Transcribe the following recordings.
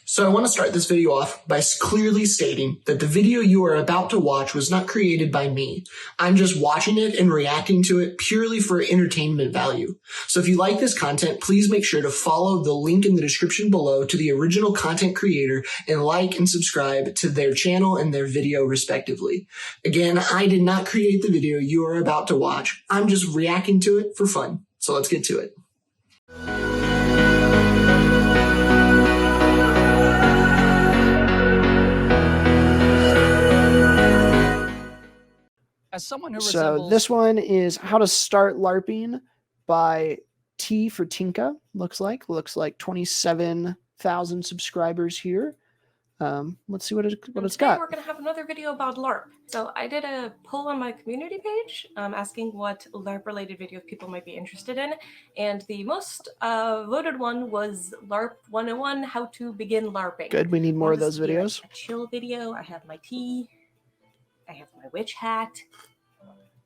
So I want to start this video off by clearly stating that the video you are about to watch was not created by me. I'm just watching it and reacting to it purely for entertainment value. So if you like this content, please make sure to follow the link in the description below to the original content creator and like and subscribe to their channel and their video respectively. Again, I did not create the video you are about to watch. I'm just reacting to it for fun. So let's get to it. As someone who So this one is How to Start Larping by T for Tinka. Looks like 27,000 subscribers here. Let's see what it's got. We're gonna have another video about Larp. So I did a poll on my community page asking what Larp related videos people might be interested in, and the most voted one was Larp 101, how to begin LARPing. Good, we need more of those videos. A chill video. I have my tea. I have my witch hat.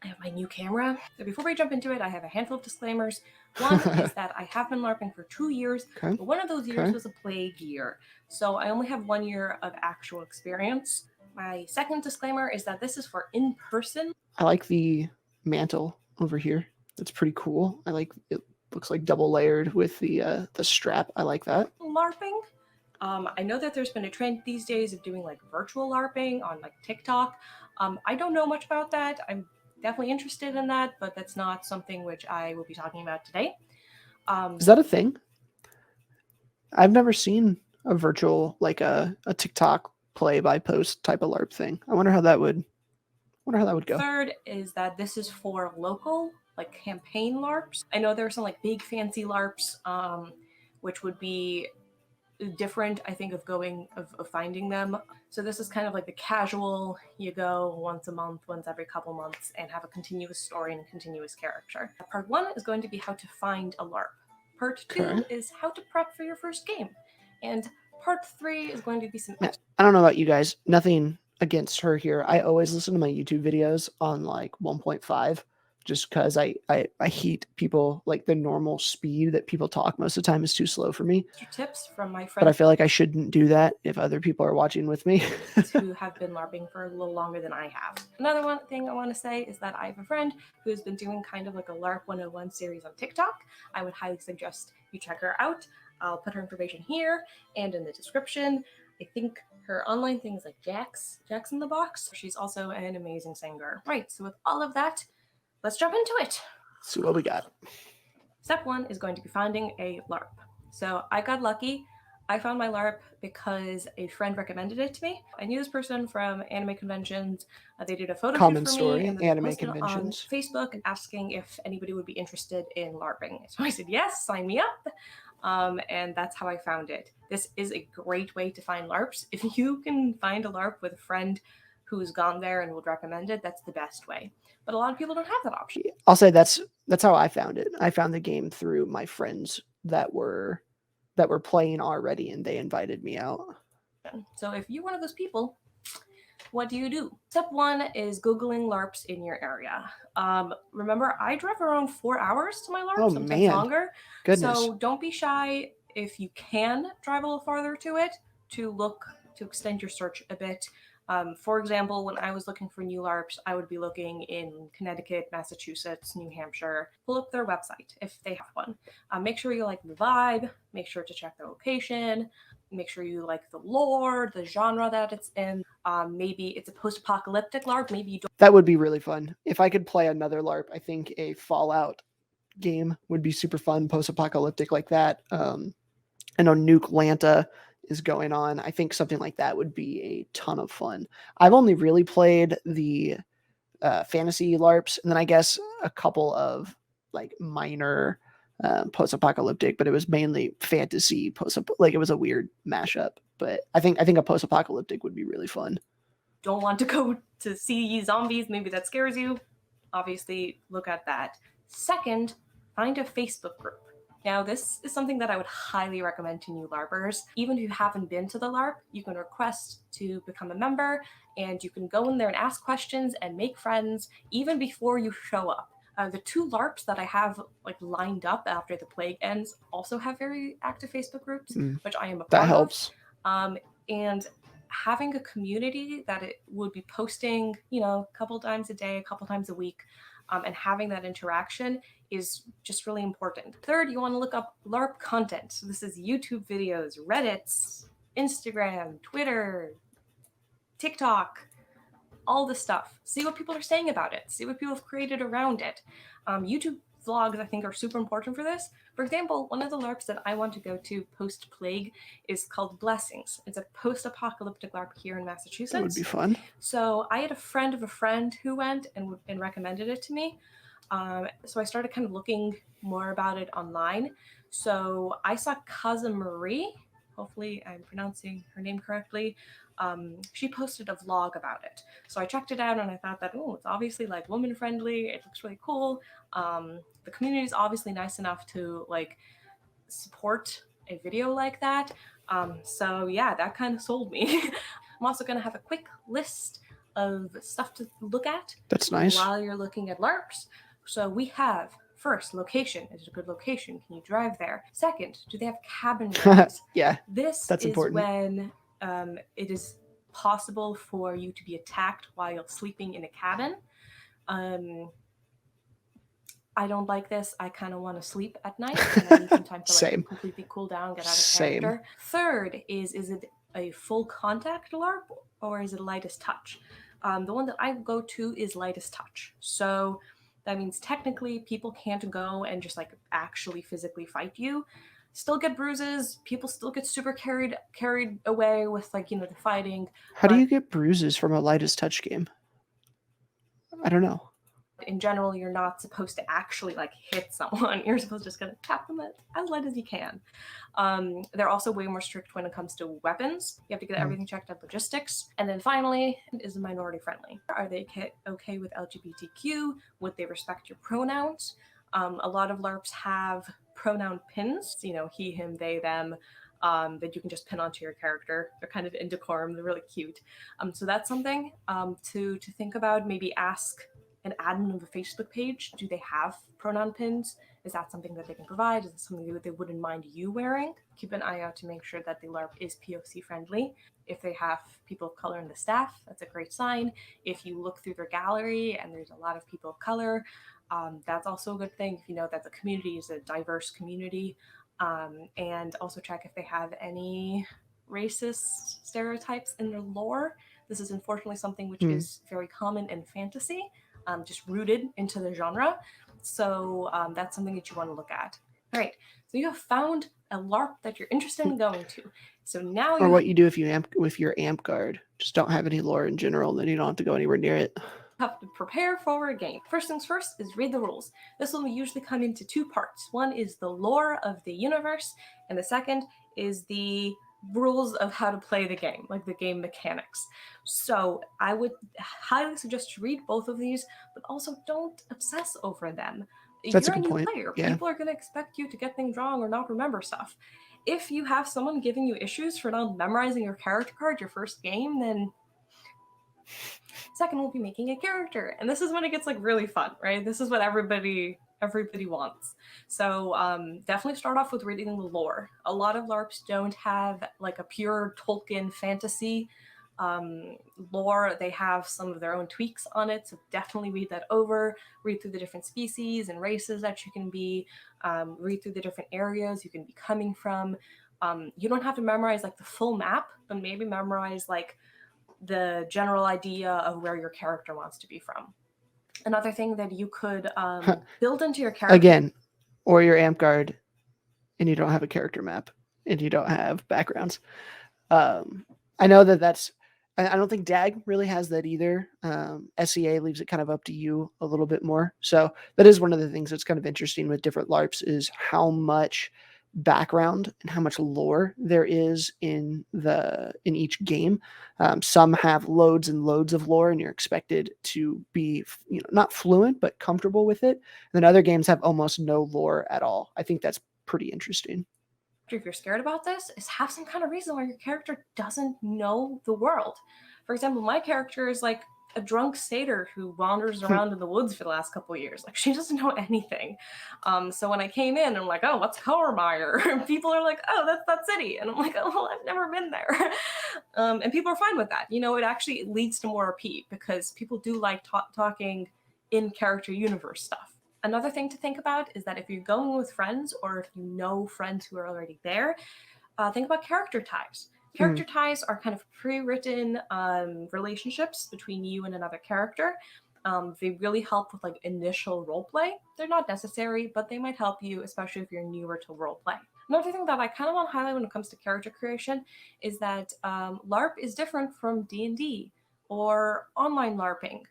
I have my new camera. So before we jump into it, I have a handful of disclaimers. One is that I have been LARPing for 2 years, but one of those years was a plague year. So I only have 1 year of actual experience. My second disclaimer is that this is for in-person. I like the mantle over here. That's pretty cool. I like it. Looks like double layered with the strap. I like that. LARPing. I know that there's been a trend these days of doing like virtual LARPing on like TikTok. I don't know much about that. I'm definitely interested in that, but that's not something which I will be talking about today. Is that a thing? I've never seen a virtual, like a TikTok play by post type of LARP thing. I wonder how that would go. Third is that this is for local, like campaign LARPs. I know there are some like big fancy LARPs, which would be different, I think, of finding them. So this is kind of like the casual, you go once a month, once every couple months, and have a continuous story and a continuous character. Part 1 is going to be how to find a LARP. Part 2 is how to prep for your first game. And part 3 is going to be some... I don't know about you guys, nothing against her here. I always listen to my YouTube videos on like 1.5. Just because I hate people, like the normal speed that people talk most of the time is too slow for me. Tips from my friends. But I feel like I shouldn't do that if other people are watching with me. Who have been LARPing for a little longer than I have. Another thing I want to say is that I have a friend who has been doing kind of like a LARP 101 series on TikTok. I would highly suggest you check her out. I'll put her information here and in the description. I think her online thing is like Jax in the Box. She's also an amazing singer. Right, so with all of that, let's jump into it. Let's see what we got. Step 1 is going to be finding a LARP. So I got lucky. I found my LARP because a friend recommended it to me. I knew this person from anime conventions. They did a photo Common shoot for story, me and anime posted conventions. on Facebook asking if anybody would be interested in LARPing. So I said, yes, sign me up. And that's how I found it. This is a great way to find LARPs. If you can find a LARP with a friend who's gone there and would recommend it, that's the best way. But a lot of people don't have that option. I'll say that's how I found it. I found the game through my friends that were playing already, and they invited me out. So if you're one of those people, what do? Step 1 is Googling LARPs in your area. Remember, I drove around 4 hours to my LARP, sometimes longer. Goodness. So don't be shy if you can drive a little farther to it to extend your search a bit. For example, when I was looking for new LARPs, I would be looking in Connecticut, Massachusetts, New Hampshire. Pull up their website if they have one. Make sure you like the vibe. Make sure to check the location. Make sure you like the lore, the genre that it's in. Maybe it's a post-apocalyptic LARP. Maybe you don't. That would be really fun. If I could play another LARP, I think a Fallout game would be super fun, post-apocalyptic like that. I know Nuke Lanta is going on. I think something like that would be a ton of fun. I've only really played the fantasy LARPs, and then I guess a couple of like minor post-apocalyptic, but it was mainly fantasy like it was a weird mashup. But I think a post-apocalyptic would be really fun. Don't want to go to see zombies, maybe that scares you. Obviously, look at that. Second, find a Facebook group. Now, this is something that I would highly recommend to new LARPers. Even if you haven't been to the LARP, you can request to become a member, and you can go in there and ask questions and make friends even before you show up. The 2 LARPs that I have like lined up after the plague ends also have very active Facebook groups, which I am a part that helps. And having a community that it would be posting, you know, a couple times a day, a couple times a week, and having that interaction is just really important. Third, you want to look up LARP content. So this is YouTube videos, Reddits, Instagram, Twitter, TikTok, all this stuff. See what people are saying about it. See what people have created around it. YouTube vlogs, I think, are super important for this. For example, one of the LARPs that I want to go to post-plague is called Blessings. It's a post-apocalyptic LARP here in Massachusetts. That would be fun. So I had a friend of a friend who went and recommended it to me. So I started kind of looking more about it online. So I saw Kaza Marie, hopefully I'm pronouncing her name correctly. She posted a vlog about it. So I checked it out and I thought that, oh, it's obviously like woman friendly. It looks really cool. The community is obviously nice enough to like support a video like that. So yeah, that kind of sold me. I'm also going to have a quick list of stuff to look at. That's nice. While you're looking at LARPs. So we have, first, location. Is it a good location? Can you drive there? Second, do they have cabin rides? Yeah, This that's is important. when it is possible for you to be attacked while sleeping in a cabin. I don't like this. I kind of want to sleep at night. And I need some time to like Same. completely cool down, get out of Same. character. Third is it a full contact LARP or is it lightest touch? The one that I go to is lightest touch. So that means technically people can't go and just like actually physically fight you. Still get bruises. People still get super carried away with like, you know, the fighting. How do you get bruises from a lightest touch game? I don't know. In general, you're not supposed to actually like hit someone. You're supposed to just kind of tap them as light as you can. They're also way more strict when it comes to weapons. You have to get everything checked out, logistics. And then finally, is it minority friendly? Are they okay with LGBTQ? Would they respect your pronouns? A lot of LARPs have pronoun pins, you know, he, him, they, them, that you can just pin onto your character. They're kind of in decorum. They're really cute. So that's something to think about. Maybe ask an admin of a Facebook page, do they have pronoun pins? Is that something that they can provide? Is it something that they wouldn't mind you wearing? Keep an eye out to make sure that the LARP is POC friendly. If they have people of color in the staff, that's a great sign. If you look through their gallery and there's a lot of people of color, that's also a good thing. If you know that the community is a diverse community. And also check if they have any racist stereotypes in their lore. This is unfortunately something which is very common in fantasy. Just rooted into the genre. So that's something that you want to look at. All right, so you have found a LARP that you're interested in going to. So now or what you do if you with your amp guard. Just don't have any lore in general, then you don't have to go anywhere near it. Have to prepare for a game. First things first is read the rules. This will usually come into two parts. One is the lore of the universe, and the second is the rules of how to play the game, like the game mechanics. So I would highly suggest to read both of these, but also don't obsess over them. That's You're a a good new point. player. Yeah. People are going to expect you to get things wrong or not remember stuff. If you have someone giving you issues for not memorizing your character card your first game, then second we'll be making a character. And this is when it gets like really fun, right? This is what everybody wants. So definitely start off with reading the lore. A lot of LARPs don't have like a pure Tolkien fantasy lore. They have some of their own tweaks on it, so definitely read that over. Read through the different species and races that you can be. Read through the different areas you can be coming from. You don't have to memorize like the full map, but maybe memorize like the general idea of where your character wants to be from. Another thing that you could build into your character. Again, or your amp guard, and you don't have a character map, and you don't have backgrounds. I know that's. I don't think DAG really has that either. SEA leaves it kind of up to you a little bit more. So that is one of the things that's kind of interesting with different LARPs is how much background and how much lore there is in each game. Some have loads and loads of lore, and you're expected to be, not fluent but comfortable with it. And then other games have almost no lore at all. I think that's pretty interesting. If you're scared about this, is have some kind of reason why your character doesn't know the world. For example, my character is like a drunk satyr who wanders around in the woods for the last couple of years. Like, she doesn't know anything. So when I came in, I'm like, oh, what's Coermeyer? And people are like, oh, that's that city. And I'm like, oh, well, I've never been there. And people are fine with that. You know, it actually leads to more repeat because people do like talking in character universe stuff. Another thing to think about is that if you're going with friends or if you know friends who are already there, think about character ties. Character ties are kind of pre-written relationships between you and another character. They really help with like initial roleplay. They're not necessary, but they might help you, especially if you're newer to roleplay. Another thing that I kind of want to highlight when it comes to character creation is that LARP is different from D&D or online LARPing.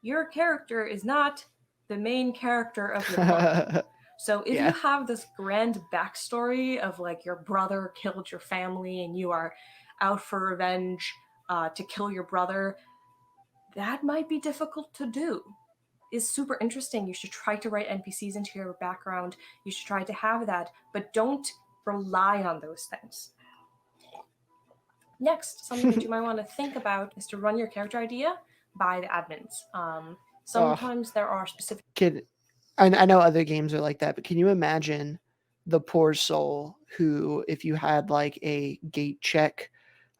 Your character is not the main character of your LARP. So if you have this grand backstory of like your brother killed your family and you are out for revenge to kill your brother, that might be difficult to do. It's super interesting. You should try to write NPCs into your background. You should try to have that, but don't rely on those things. Next, something that you might want to think about is to run your character idea by the admins. Sometimes there are specific... I know other games are like that, but can you imagine the poor soul who, if you had like a gate check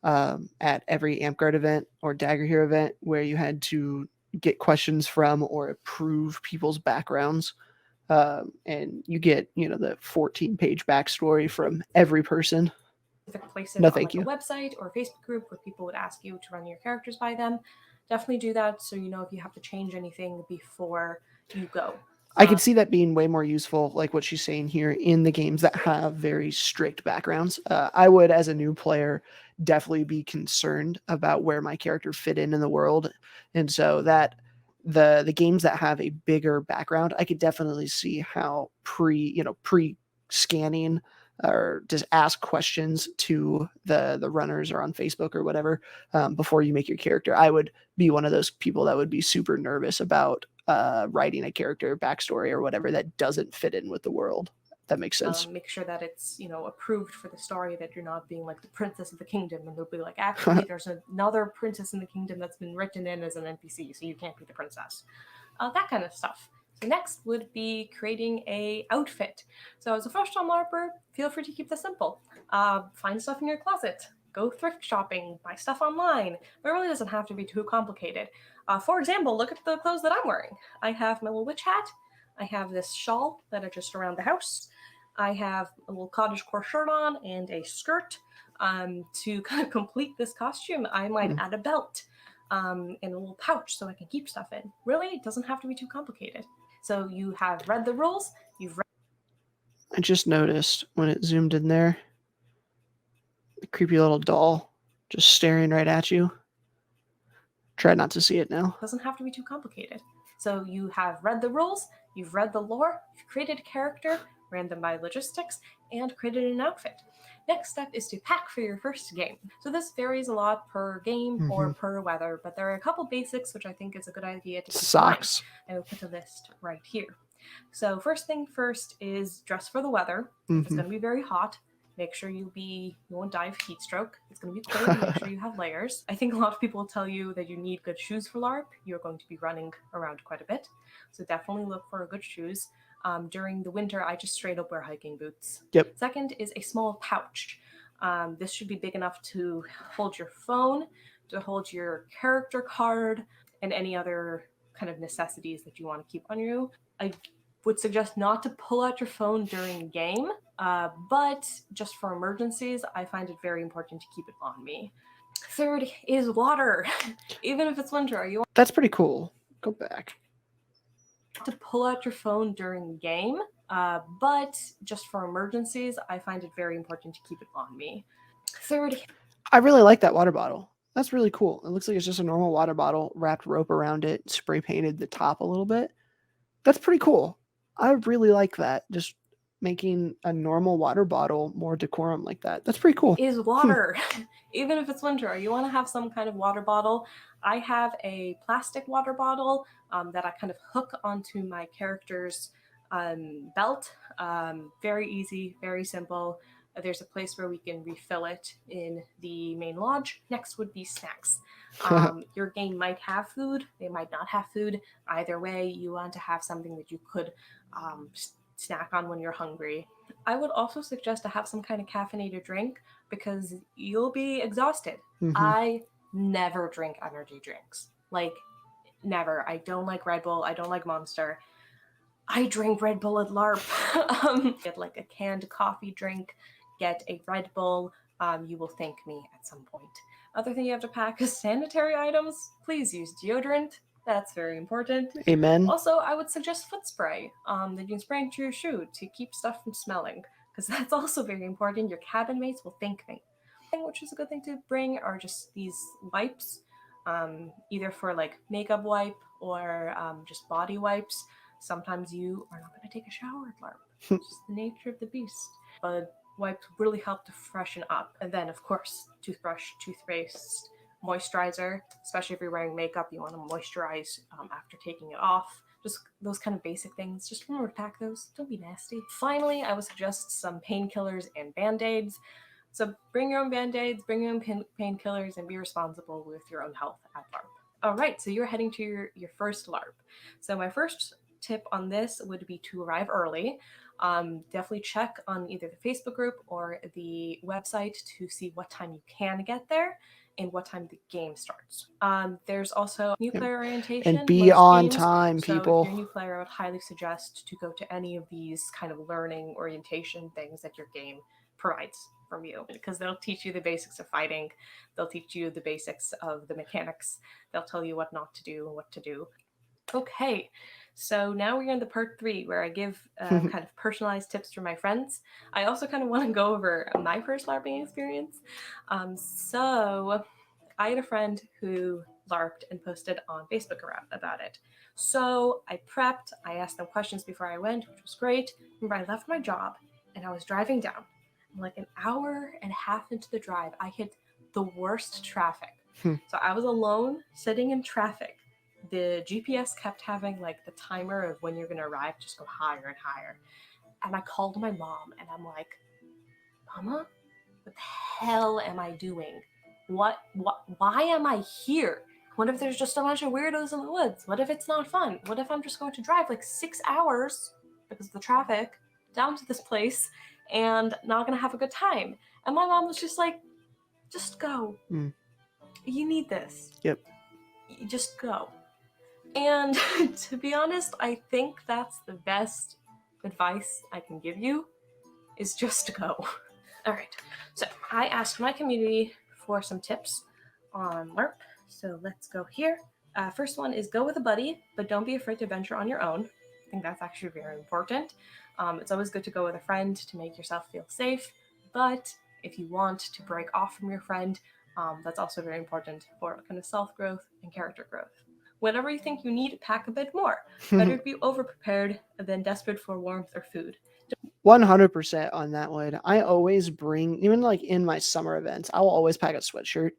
at every Amp-Guard event or Dagger Hero event where you had to get questions from or approve people's backgrounds, and you get, you know, the 14-page backstory from every person. Places on like a website or a Facebook group where people would ask you to run your characters by them. Definitely do that so you know if you have to change anything before you go. I could see that being way more useful, like what she's saying here, in the games that have very strict backgrounds. I would, as a new player, definitely be concerned about where my character fit in the world. And so that the games that have a bigger background, I could definitely see how pre-scanning or just ask questions to the runners or on Facebook or whatever before you make your character. I would be one of those people that would be super nervous about writing a character backstory or whatever that doesn't fit in with the world. That makes sense. Make sure that it's, you know, approved for the story, that you're not being like the princess of the kingdom and they'll be like, actually there's another princess in the kingdom that's been written in as an NPC, so you can't be the princess. That kind of stuff. So next would be creating a outfit. So as a first-time LARPer, feel free to keep this simple. Find stuff in your closet. Go thrift shopping, buy stuff online. But it really doesn't have to be too complicated. For example, look at the clothes that I'm wearing. I have my little witch hat. I have this shawl that I just around the house. I have a little cottagecore shirt on and a skirt. To kind of complete this costume, I might add a belt and a little pouch so I can keep stuff in. Really, it doesn't have to be too complicated. So you have read the rules. I just noticed when it zoomed in there, the creepy little doll just staring right at you. Try not to see it now. Doesn't have to be too complicated. So you have read the rules, you've read the lore, you've created a character, ran them by logistics, and created an outfit. Next step is to pack for your first game. So this varies a lot per game or per weather, but there are a couple basics which I think is a good idea to keep Socks. in mind. I will put a list right here. So first thing first is dress for the weather. If it's going to be very hot, make sure you won't die of heat stroke. It's going to be cold. Make sure you have layers. I think a lot of people tell you that you need good shoes for LARP. You're going to be running around quite a bit. So definitely look for good shoes. During the winter, I just straight up wear hiking boots. Yep. Second is a small pouch. This should be big enough to hold your phone, to hold your character card, and any other kind of necessities that you want to keep on you. I would suggest not to pull out your phone during game, but just for emergencies, I find it very important to keep it on me. Third is water. Even if it's winter, That's pretty cool. Go back. To pull out your phone during game, but just for emergencies, I find it very important to keep it on me. Third, I really like that water bottle. That's really cool. It looks like it's just a normal water bottle, wrapped rope around it, spray painted the top a little bit. That's pretty cool. I really like that. Just making a normal water bottle more decorum like that. That's pretty cool. Is water. Even if it's winter, you want to have some kind of water bottle. I have a plastic water bottle that I kind of hook onto my character's belt. Very easy, very simple. There's a place where we can refill it in the main lodge. Next would be snacks. Your game might have food, they might not have food. Either way, you want to have something that you could snack on when you're hungry. I would also suggest to have some kind of caffeinated drink because you'll be exhausted. Mhm. I never drink energy drinks. Like, never. I don't like Red Bull. I don't like Monster. I drink Red Bull at Larp. Get like a canned coffee drink, get a Red Bull. You will thank me at some point. Other thing you have to pack is sanitary items. Please use deodorant. That's very important. Amen. Also, I would suggest foot spray that you can spray into your shoe to keep stuff from smelling, because that's also very important. Your cabin mates will thank me. Which is a good thing to bring are just these wipes, either for like makeup wipe or just body wipes. Sometimes you are not going to take a shower at LARP. It's just the nature of the beast. But wipes really help to freshen up. And then, of course, toothbrush, toothpaste, moisturizer. Especially if you're wearing makeup, you want to moisturize after taking it off. Just those kind of basic things. Just remember to pack those. Don't be nasty. Finally, I would suggest some painkillers and band-aids. So bring your own band-aids, bring your own painkillers, and be responsible with your own health at LARP. All right, so you're heading to your first LARP. So my first tip on this would be to arrive early. Definitely check on either the Facebook group or the website to see what time you can get there and what time the game starts. There's also new player orientation. And be on time, so people. if you're a new player, I would highly suggest to go to any of these kind of learning orientation things that your game provides from you, because they'll teach you the basics of fighting, they'll teach you the basics of the mechanics, they'll tell you what not to do and what to do. Okay, so now we're in the part 3 where I give kind of personalized tips for my friends. I also kind of want to go over my first LARPing experience. So I had a friend who LARPed and posted on Facebook about it. So I prepped, I asked them questions before I went, which was great. Remember, I left my job and I was driving down. Like an hour and a half into the drive, I hit the worst traffic. So I was alone sitting in traffic. The GPS kept having like the timer of when you're going to arrive just go higher and higher. And I called my mom and I'm like, Mama, what the hell am I doing? Why am I here? What if there's just a bunch of weirdos in the woods? What if it's not fun? What if I'm just going to drive like 6 hours because of the traffic down to this place and not going to have a good time? And my mom was just like, just go. You need this. Yep. You just go. And to be honest, I think that's the best advice I can give you, is just to go. All right, so I asked my community for some tips on LARP, so let's go here. First one is go with a buddy, but don't be afraid to venture on your own. I think that's actually very important. It's always good to go with a friend to make yourself feel safe, but if you want to break off from your friend, that's also very important for kind of self-growth and character growth. Whatever you think you need, pack a bit more. Better be over-prepared than desperate for warmth or food. 100% on that one. I always bring, even like in my summer events, I will always pack a sweatshirt.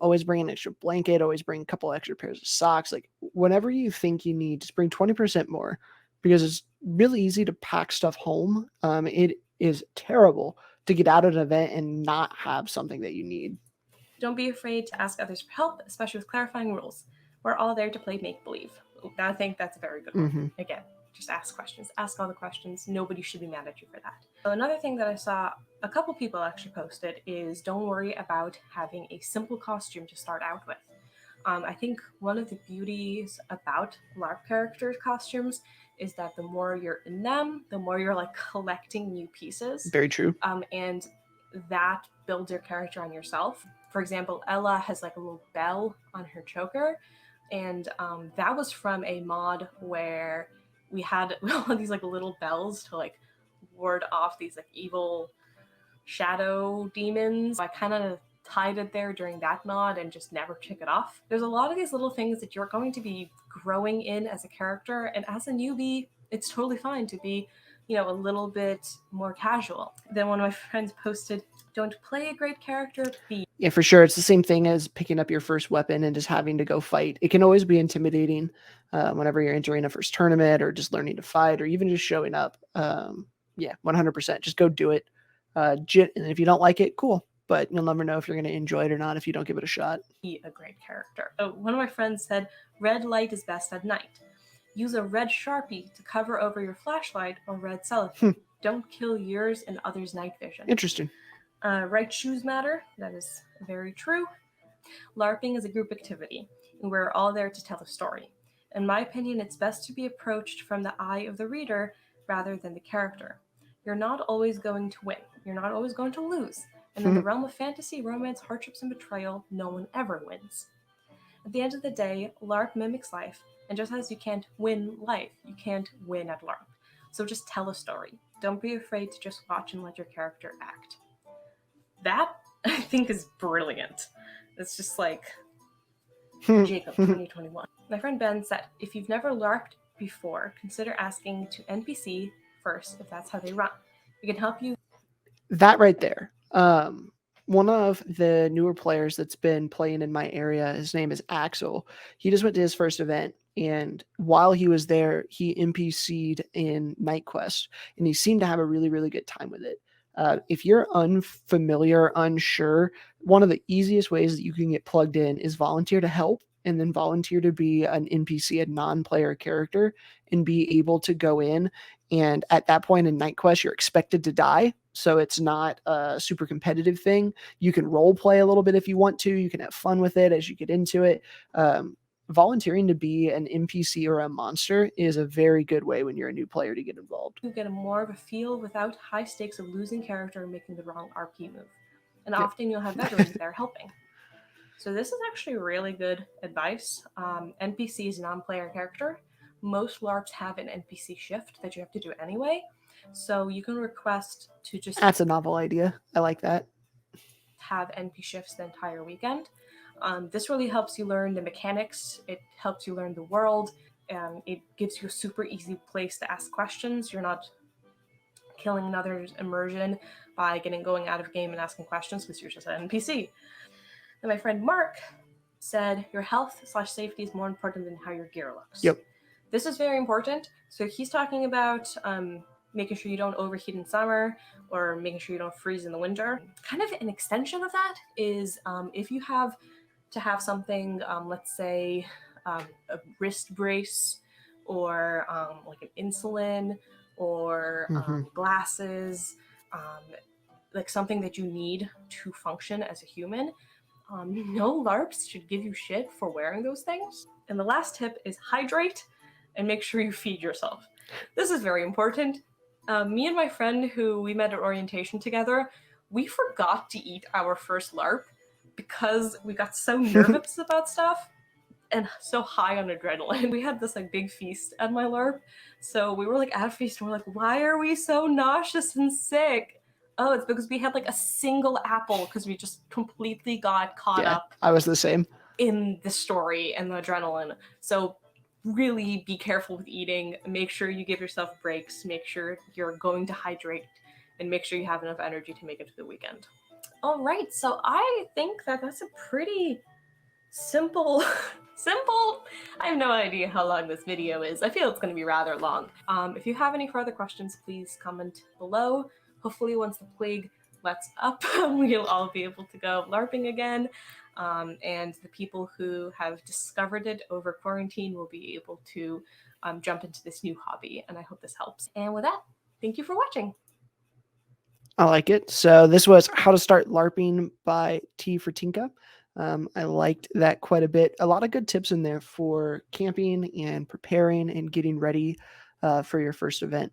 Always bring an extra blanket, always bring a couple extra pairs of socks. Like whenever you think you need, just bring 20% more, because it's really easy to pack stuff home. It is terrible to get out of an event and not have something that you need. Don't be afraid to ask others for help, especially with clarifying rules. We're all there to play make-believe. I think that's a very good one. Again, just ask questions. Ask all the questions. Nobody should be mad at you for that. So another thing that I saw a couple people actually posted is don't worry about having a simple costume to start out with. I think one of the beauties about LARP characters' costumes is that the more you're in them, the more you're like collecting new pieces. Very true. And that builds your character on yourself. For example, Ella has like a little bell on her choker. And that was from a mod where we had all these like little bells to like ward off these like evil shadow demons. I kind of tied it there during that mod and just never took it off. There's a lot of these little things that you're going to be growing in as a character, and as a newbie, it's totally fine to be, you know, a little bit more casual. Then one of my friends posted, don't play a great character, be. Yeah, for sure. It's the same thing as picking up your first weapon and just having to go fight. It can always be intimidating whenever you're entering a first tournament or just learning to fight or even just showing up. Yeah, 100%. Just go do it. And if you don't like it, cool. But you'll never know if you're going to enjoy it or not if you don't give it a shot. Be a great character. One of my friends said, red light is best at night. Use a red Sharpie to cover over your flashlight or red cellophane. Don't kill yours and others' night vision. Interesting. Right shoes matter. That is very true. LARPing is a group activity, and we're all there to tell a story. In my opinion, it's best to be approached from the eye of the reader rather than the character. You're not always going to win. You're not always going to lose. And in the realm of fantasy, romance, hardships, and betrayal, no one ever wins. At the end of the day, LARP mimics life, and just as you can't win life, you can't win at LARP. So just tell a story. Don't be afraid to just watch and let your character act. That, I think, is brilliant. It's just like Jacob 2021. My friend Ben said, if you've never LARPed before, consider asking to NPC first if that's how they run. It can help you. That right there. One of the newer players that's been playing in my area, his name is Axel. He just went to his first event, and while he was there, he NPC'd in Night Quest, and he seemed to have a really, really good time with it. If you're unfamiliar, unsure, one of the easiest ways that you can get plugged in is volunteer to help, and then volunteer to be an NPC, a non-player character, and be able to go in. And at that point in Night Quest, you're expected to die. So it's not a super competitive thing. You can role play a little bit if you want to. You can have fun with it as you get into it. Volunteering to be an NPC or a monster is a very good way when you're a new player to get involved. You get more of a feel without high stakes of losing character and making the wrong RP move. And often you'll have veterans there helping. So this is actually really good advice. NPC is a non-player character. Most LARPs have an NPC shift that you have to do anyway. So you can request to just... That's a novel idea. I like that. ...have NP shifts the entire weekend. This really helps you learn the mechanics. It helps you learn the world. It gives you a super easy place to ask questions. You're not killing another immersion by going out of game and asking questions because you're just an NPC. And my friend Mark said, your health/safety is more important than how your gear looks. Yep. This is very important. So he's talking about making sure you don't overheat in summer or making sure you don't freeze in the winter. Kind of an extension of that is if you have to have something, let's say a wrist brace or like an insulin or glasses, like something that you need to function as a human. No LARPs should give you shit for wearing those things. And the last tip is hydrate and make sure you feed yourself. This is very important. Me and my friend who we met at orientation together, we forgot to eat our first LARP because we got so nervous about stuff and so high on adrenaline. We had this like big feast at my LARP. So we were like at a feast and we're like, why are we so nauseous and sick? Oh, it's because we had like a single apple because we just completely got caught up. I was the same. In the story and the adrenaline. So really be careful with eating. Make sure you give yourself breaks. Make sure you're going to hydrate and make sure you have enough energy to make it to the weekend. All right, so I think that that's a pretty simple. I have no idea how long this video is. I feel it's going to be rather long. If you have any further questions, please comment below. Hopefully once the plague lets up, we'll all be able to go LARPing again. And the people who have discovered it over quarantine will be able to jump into this new hobby. And I hope this helps. And with that, thank you for watching. I like it. So this was How to Start LARPing by T for Tinka. I liked that quite a bit. A lot of good tips in there for camping and preparing and getting ready for your first event.